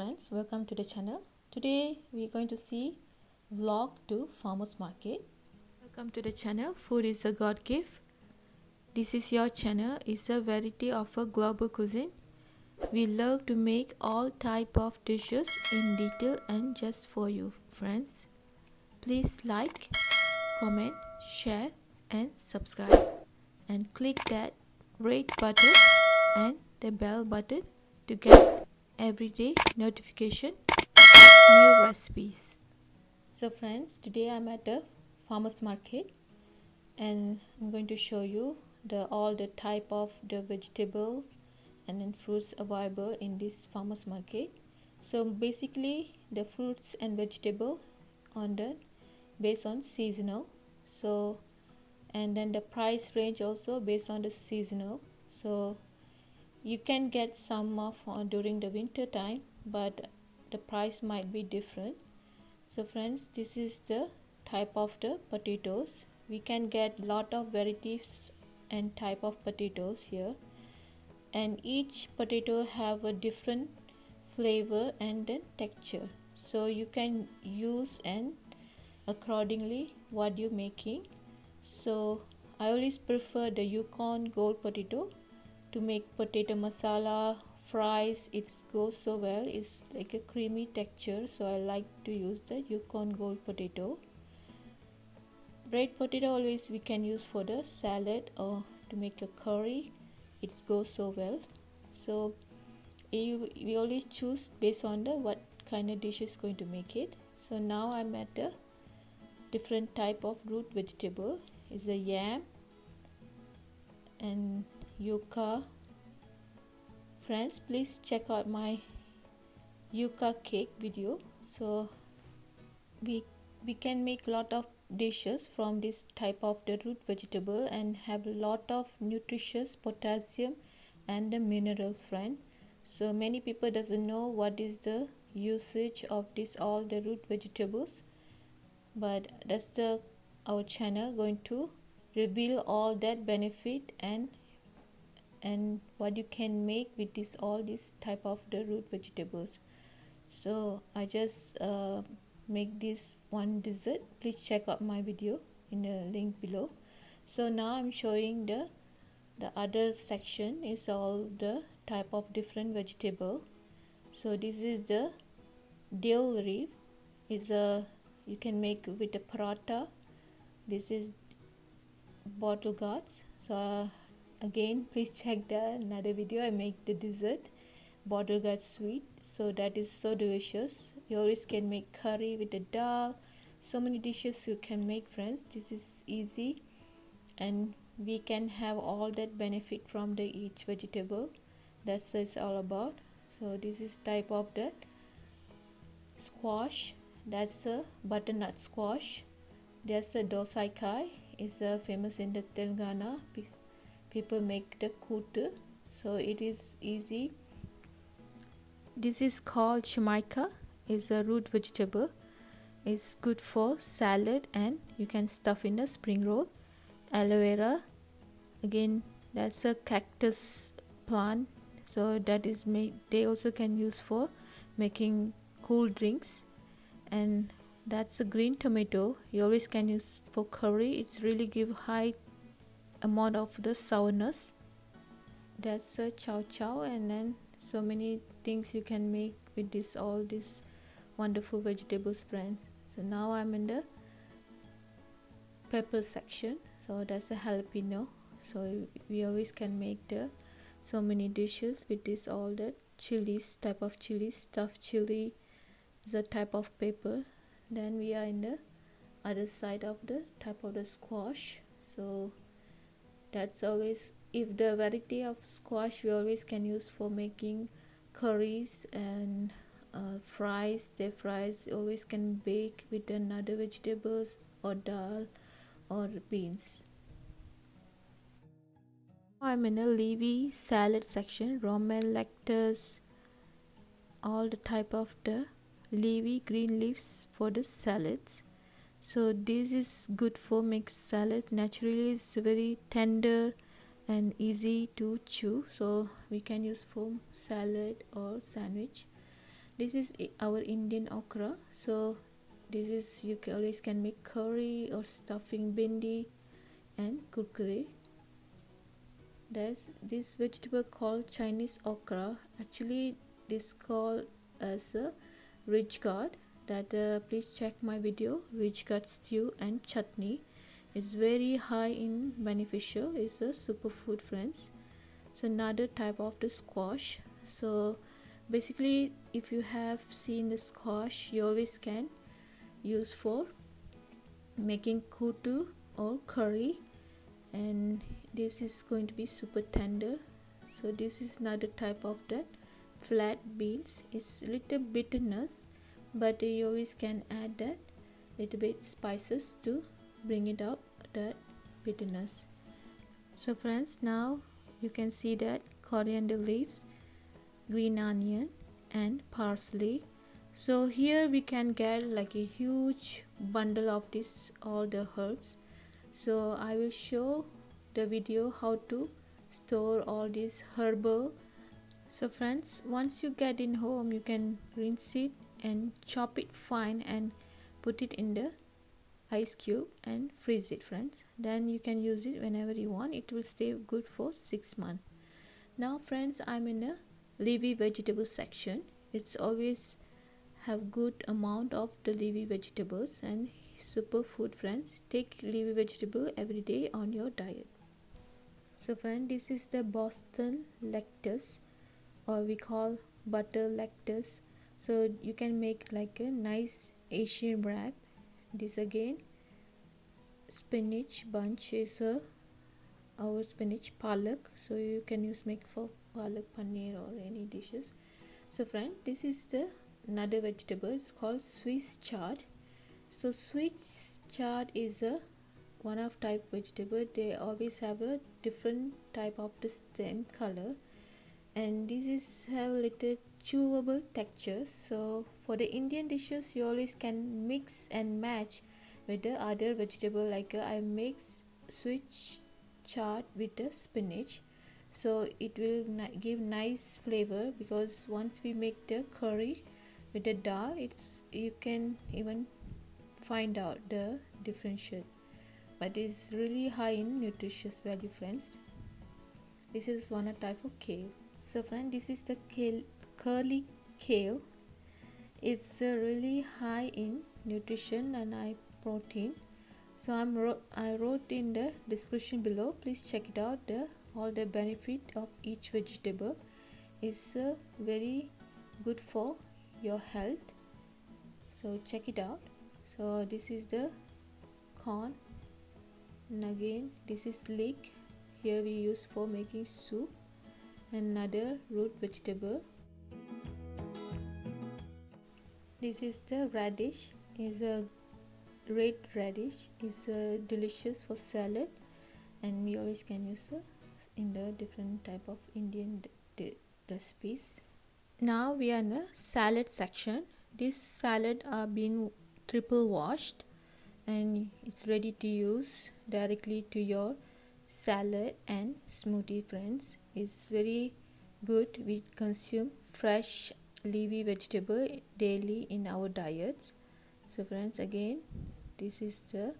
friends, welcome to the channel. Today we are going to see vlog to farmers market. Welcome to the channel. Food is a God gift. This is your channel. It's a variety of a global cuisine. We love to make all type of dishes in detail and just for you friends. Please like, comment, share and subscribe and click that red button and the bell button to get everyday notification new recipes. So friends, today I'm at the farmers market and I'm going to show you all the type of the vegetables and then fruits available in this farmers market. So basically the fruits and vegetable on the based on seasonal, so and then the price range also based on the seasonal. So you can get some of during the winter time, but the price might be different. So friends, this is the type of the potatoes. We can get lot of varieties and type of potatoes here, and each potato have a different flavor and then texture, so you can use and accordingly what you making. So I always prefer the Yukon Gold potato to make potato masala fries. It goes so well, it's like a creamy texture, so I like to use the Yukon Gold potato. Red potato always we can use for the salad or to make a curry, it goes so well. So we always choose based on the what kind of dish is going to make it. So now I'm at the different type of root vegetable is the yam and yucca. Friends, please check out my yucca cake video. So we can make lot of dishes from this type of the root vegetable and have a lot of nutritious potassium and the mineral, friend. So many people doesn't know what is the usage of this all the root vegetables, but that's the our channel going to reveal all that benefit and what you can make with this all this type of the root vegetables. So I just make this one dessert. Please check out my video in the link below. So now I'm showing the other section is all the type of different vegetable. So this is the dill leaf, is a you can make with a paratha. This is bottle gourds. So again, please check the another video. I make the dessert bottle gourd sweet, so that is so delicious. You always can make curry with the dal. So many dishes you can make, friends. This is easy and we can have all that benefit from the each vegetable. That's what it's all about. So this is type of that squash, that's a butternut squash. There's a dosai kai, is famous in the Telangana. People make the kuttu, so it is easy. This is called chamaika, is a root vegetable. It's good for salad and you can stuff in a spring roll. Aloe vera, again that's a cactus plant, so that is made, they also can use for making cool drinks. And that's a green tomato, you always can use for curry, it's really give high amount of the sourness. That's a chow chow, and then so many things you can make with this all these wonderful vegetables, friends. So now I'm in the pepper section. So that's a jalapeno, so we always can make the so many dishes with this all the chilies, type of chilies, stuffed chili is a type of pepper. Then we are in the other side of the type of the squash. So that's always, if the variety of squash we always can use for making curries and fries. The fries always can bake with another vegetables or dal or beans. I'm in a leafy salad section, romaine, lettuce, all the type of the leafy green leaves for the salads. So this is good for mixed salad. Naturally it's very tender and easy to chew, so we can use for salad or sandwich. This is our Indian okra. So this is, you can always can make curry or stuffing bindi and kurkure. There's this vegetable called Chinese okra. Actually this called as a ridge gourd. That please check my video, ridge gourd stew and chutney. It's very high in beneficial. It's a superfood, friends. So another type of the squash. So basically if you have seen the squash, you always can use for making kutu or curry, and this is going to be super tender. So this is another type of that flat beans. It's little bitterness, but you always can add that little bit spices to bring it up, that bitterness. So friends, now you can see that coriander leaves, green onion and parsley. So here we can get like a huge bundle of this all the herbs. So I will show the video how to store all these herbal. So friends, once you get in home, you can rinse it and chop it fine and put it in the ice cube and freeze it, friends. Then you can use it whenever you want. It will stay good for 6 months. Now friends, I'm in a leafy vegetable section. It's always have good amount of the leafy vegetables and superfood, friends. Take leafy vegetable every day on your diet. So friend, this is the Boston lettuce, or we call butter lettuce. So you can make like a nice Asian wrap. This again spinach bunch is our spinach palak, so you can use make for palak paneer or any dishes. So friend, this is the another vegetable. It's called Swiss chard. So Swiss chard is a one of type vegetable. They always have a different type of the stem color, and this is have little chewable texture. So for the Indian dishes, you always can mix and match with the other vegetable. Like I mix Swiss chard with the spinach, so it will give nice flavor, because once we make the curry with the dal, it's you can even find out the differentiate, but it's really high in nutritious value, friends. This is one type of kale. So friend, this is the kale, curly kale. It's really high in nutrition and high protein. So I wrote in the description below. Please check it out. All the benefit of each vegetable is very good for your health. So check it out. So this is the corn, and again this is leek. Here we use for making soup. Another root vegetable. This is the radish. Is a red radish. Is delicious for salad, and we always can use in the different type of Indian recipes. Now we are in the salad section. This salad are being triple washed, and it's ready to use directly to your salad and smoothie, friends. It's very good. We consume fresh leafy vegetable daily in our diets. So friends, again this is the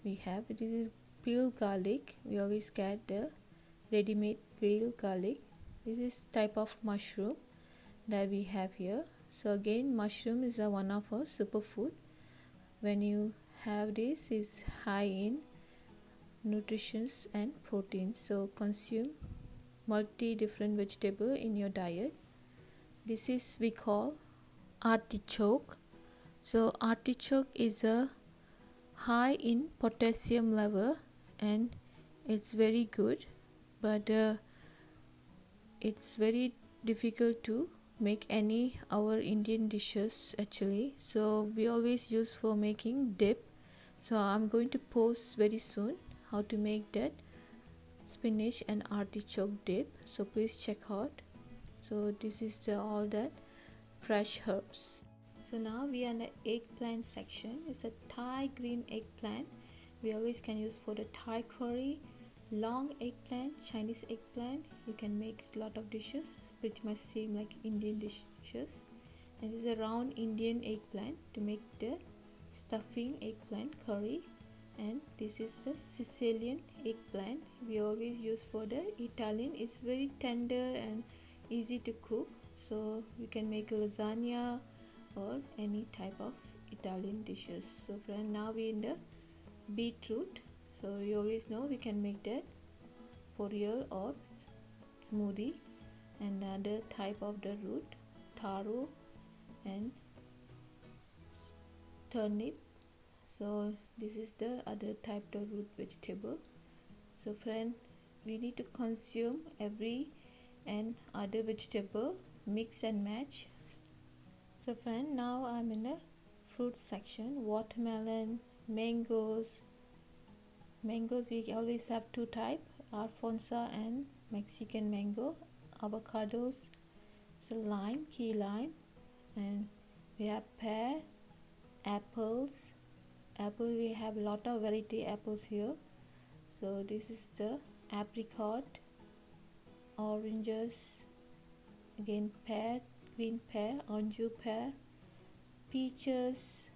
this is peeled garlic. We always get the ready-made peeled garlic. This is type of mushroom that we have here. So again, mushroom is one of our superfood. When you have this, is high in nutrition and protein. So consume multi different vegetable in your diet. This is we call artichoke. So artichoke is a high in potassium level, and it's very good, but it's very difficult to make any our Indian dishes actually. So we always use for making dip. So I'm going to post very soon how to make that spinach and artichoke dip, so please check out. So this is all that fresh herbs. So now we are in the eggplant section. It's a Thai green eggplant. We always can use for the Thai curry. Long eggplant, Chinese eggplant, you can make a lot of dishes, pretty much same like Indian dishes. It is a round Indian eggplant to make the stuffing eggplant curry. And this is the Sicilian eggplant we always use for the Italian. It's very tender and easy to cook, so we can make lasagna or any type of Italian dishes. So friend, now we in the beetroot. So you always know we can make that poriyal or smoothie. And the other type of the root, taro and turnip. So this is the other type of root vegetable. So friend, we need to consume every and other vegetable, mix and match. So friend, now I'm in the fruit section. Watermelon, mangoes. Mangoes we always have two type, Alfonso and Mexican mango. Avocados, so lime, key lime, and we have pear, apples. Apple, we have lot of variety apples here. So this is the apricot, oranges, again pear, green pear, anjou pear, peaches,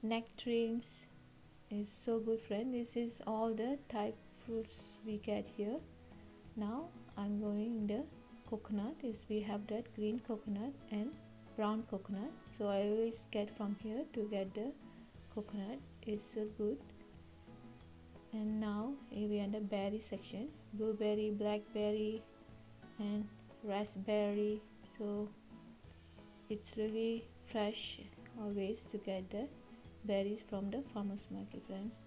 nectarines. Is so good friend. This is all the type fruits we get here. Now I'm going the coconut. Is we have that green coconut and brown coconut. So I always get from here to get the coconut. It's so good. And now we are in the berry section. Blueberry, blackberry and raspberry. So it's really fresh always to get the berries from the farmers market, friends.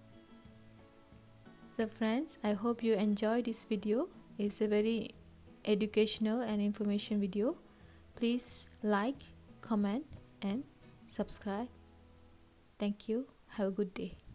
So friends, I hope you enjoy this video. It's a very educational and information video. Please like, comment and subscribe. Thank you. Have a good day.